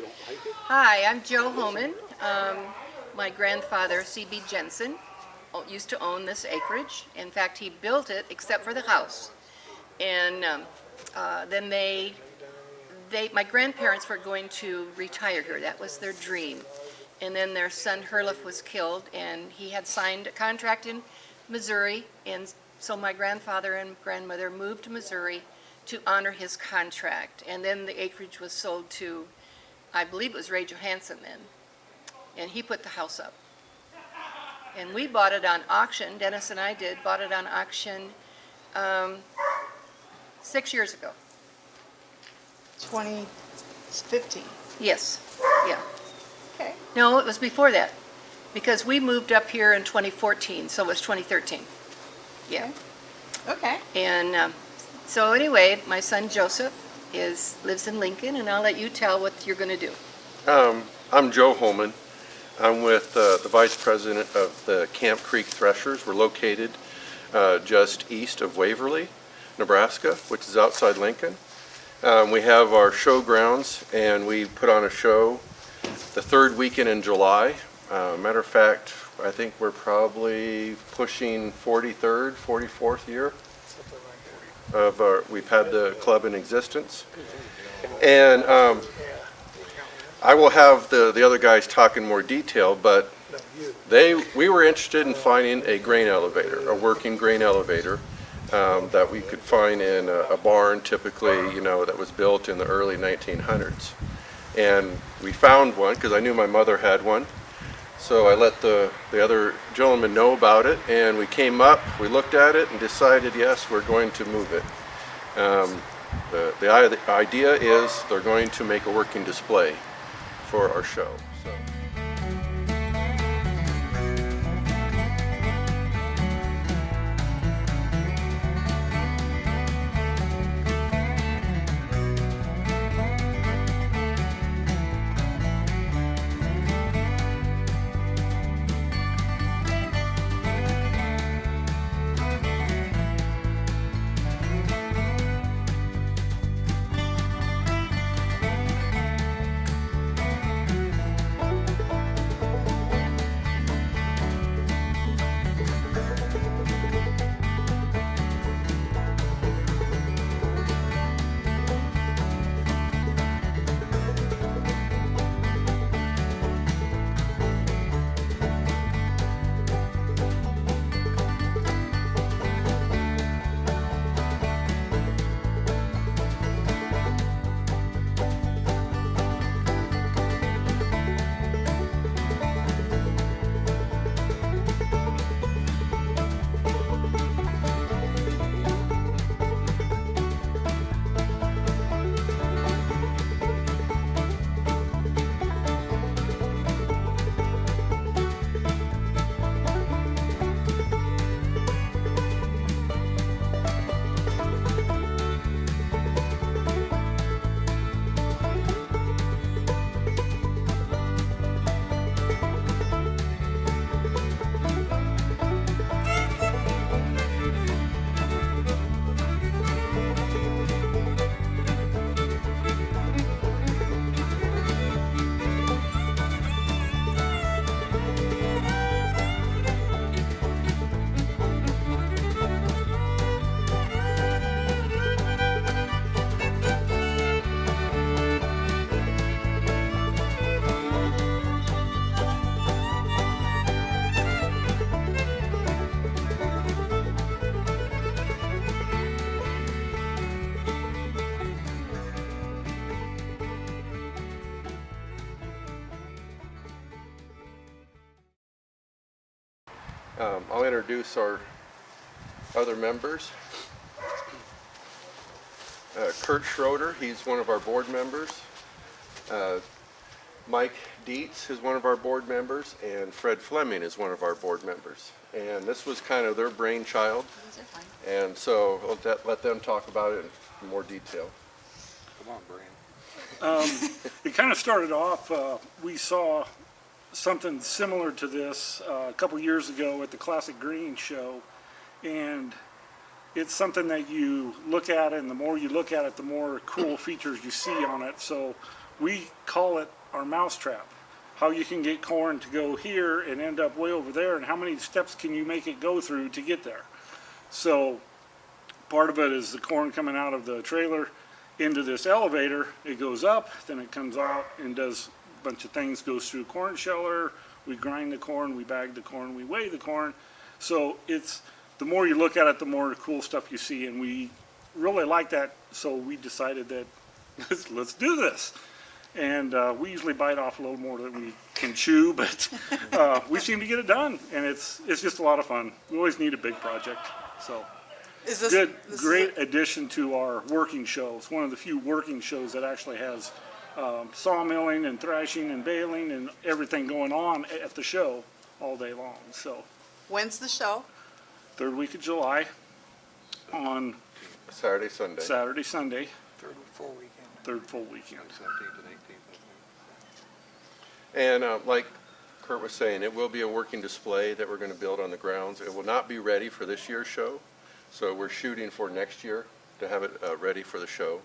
Hi, I'm Joe Homan. My grandfather, C.B. Jensen, used to own this acreage. In fact, he built it except for the house. And then my grandparents were going to retire here. That was their dream. And then their son Herliff was killed, and he had signed a contract in Missouri. And so my grandfather and grandmother moved to Missouri to honor his contract. And then the acreage was sold to, I believe it was Ray Johansson then, and he put the house up. And we bought it on auction, Dennis and I bought it on auction 6 years ago. 2015. Yes, yeah. Okay. No, it was before that, because we moved up here in 2014, so it was 2013. Yeah. Okay. And so anyway, my son Joseph lives in Lincoln, and I'll let you tell what you're going to do. I'm Joe Holman. I'm with the Vice President of the Camp Creek Threshers. We're located just east of Waverly, Nebraska, which is outside Lincoln. We have our show grounds, and we put on a show the third weekend in July. Matter of fact, I think we're probably pushing 43rd, 44th year of we've had the club in existence. And I will have the other guys talk in more detail, but we were interested in finding a grain elevator, a working grain elevator that we could find in a barn, typically, that was built in the early 1900s. And we found one because I knew my mother had one. So I let the other gentleman know about it, and we came up, we looked at it, and decided, yes, we're going to move it. The idea is they're going to make a working display for our show. So. I'll introduce our other members. Kurt Schroeder, he's one of our board members. Mike Dietz is one of our board members, and Fred Fleming is one of our board members. And this was kind of their brainchild. And so I'll let them talk about it in more detail. Come on, Brian. It kind of started off, we saw something similar to this a couple years ago at the Classic Green show, and it's something that you look at, and the more you look at it, the more cool features you see on it. So we call it our mousetrap. How you can get corn to go here and end up way over there, and how many steps can you make it go through to get there? So part of it is the corn coming out of the trailer into this elevator. It goes up, then it comes out and does a bunch of things, goes through a corn sheller. We grind the corn, we bag the corn, we weigh the corn. So it's, the more you look at it, the more cool stuff you see, and we really like that, so we decided that let's do this. And we usually bite off a little more than we can chew, but we seem to get it done, and it's just a lot of fun. We always need a big project, so. Is this Good, this great addition to our working show. It's one of the few working shows that actually has sawmilling and thrashing and baling and everything going on at the show all day long. So, When's the show? third week of July on Saturday, Sunday. Saturday, Sunday, Third full weekend. third full weekend. 17th and 18th. And like Kurt was saying, it will be a working display that we're going to build on the grounds. It will not be ready for this year's show, so we're shooting for next year to have it ready for the show.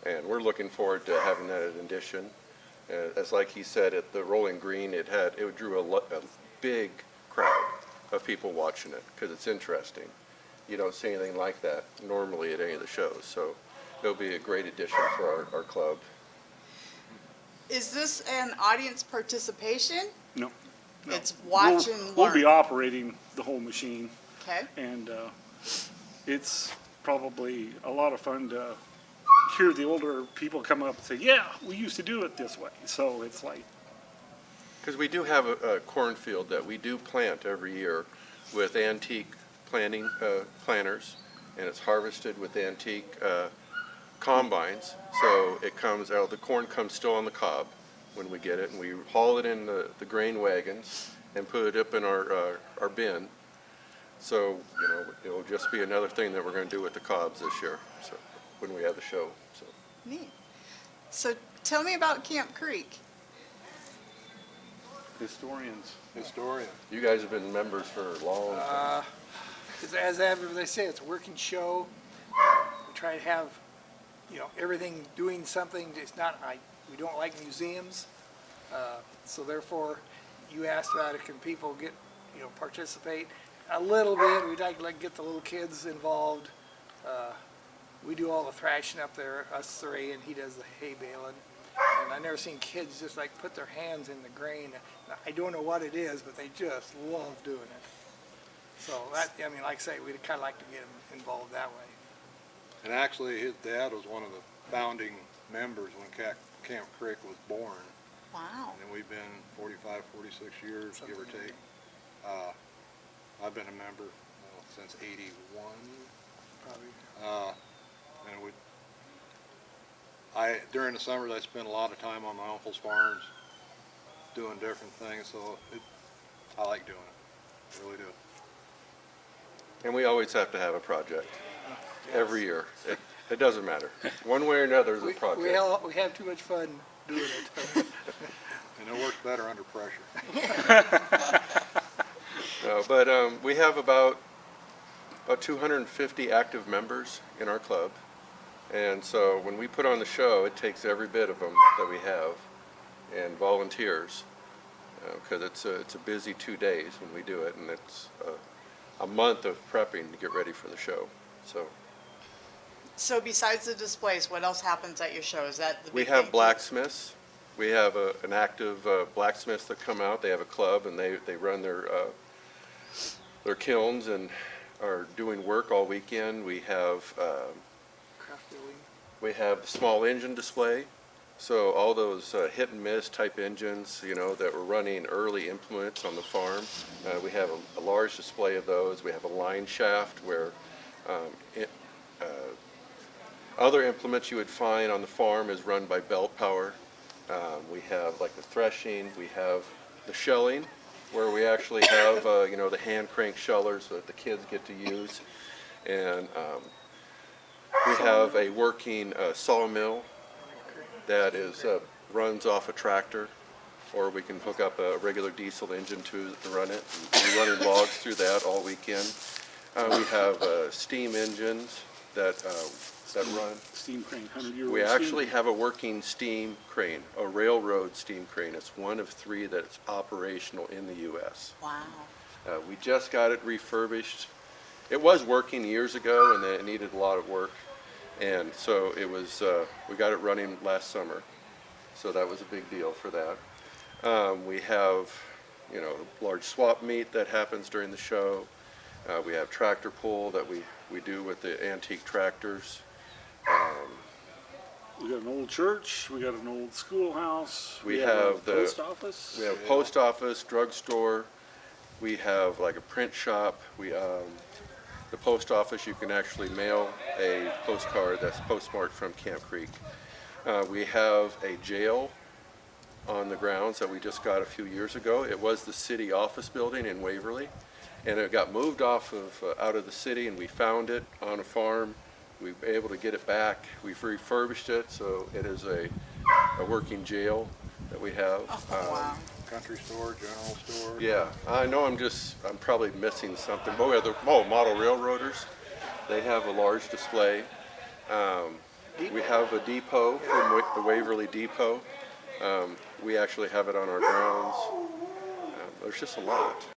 And we're looking forward to having that as an addition. As like he said, at the Rolling Green, it drew a big crowd of people watching it because it's interesting. You don't see anything like that normally at any of the shows, so it'll be a great addition for our club. Is this an audience participation? No. no. It's watch and learn. We'll be operating the whole machine, Okay. and it's probably a lot of fun to hear the older people come up and say, yeah, we used to do it this way. So it's like, Because we do have a cornfield that we do plant every year with antique planters, and it's harvested with antique combines. So it comes out, the corn comes still on the cob when we get it, and we haul it in the grain wagons and put it up in our bin. So, you know, it'll just be another thing that we're going to do with the cobs this year, so when we have the show. So Neat. So tell me about Camp Creek. historians, Historian. you guys have been members for a long time. As they say, it's a working show. We try to have, everything doing something. It's not, we don't like museums. So therefore, you asked about it, can people get, participate? A little bit. We'd like to get the little kids involved. We do all the thrashing up there, us three, and he does the hay baling. And I've never seen kids just like put their hands in the grain. I don't know what it is, but they just love doing it. So that, like I say, we'd kind of like to get them involved that way. And actually, his dad was one of the founding members when Camp Creek was born. Wow. And we've been 45, 46 years, give or take. I've been a member since '81. Probably. And during the summers, I spent a lot of time on my uncle's farms doing different things, so I like doing it. I really do. And we always have to have a project every year. It doesn't matter. One way or another, there's a project. We have too much fun doing it. And it works better under pressure. No, but we have about 250 active members in our club. And so when we put on the show, it takes every bit of them that we have and volunteers, because it's a busy 2 days when we do it, and it's a month of prepping to get ready for the show. So besides the displays, what else happens at your show? Is that the We big have thing? blacksmiths. We have an active blacksmiths that come out. They have a club, and they run their kilns and are doing work all weekend. We have Craft building. we have the small engine display. So all those hit and miss type engines, that were running early implements on the farm, we have a large display of those. We have a line shaft where other implements you would find on the farm is run by belt power. We have like the threshing, we have the shelling, where we actually have, the hand crank shellers that the kids get to use. And we have a working sawmill that runs off a tractor, or we can hook up a regular diesel engine to run it. And we're running logs through that all weekend. We have steam engines that that run. Steam crane, 100-year-old We steam actually crane. have a working steam crane, a railroad steam crane. It's one of 3 that's operational in the U.S. Wow. We just got it refurbished. It was working years ago, and then it needed a lot of work. And so it was, we got it running last summer. So that was a big deal for that. We have, you know, large swap meet that happens during the show. We have tractor pull that we do with the antique tractors. We got an old church, we got an old schoolhouse. We a have the- post office. We have post office, drugstore. We have like a print shop. The post office, you can actually mail a postcard that's postmarked from Camp Creek. We have a jail on the grounds that we just got a few years ago. It was the city office building in Waverly, and it got moved off of, out of the city, and we found it on a farm. We were able to get it back. We've refurbished it, so it is a working jail that we have. Wow. Country store, general store. Yeah, I know I'm probably missing something, but we have the, model railroaders. They have a large display. We have a depot from the Waverly Depot. We actually have it on our grounds. There's just a lot.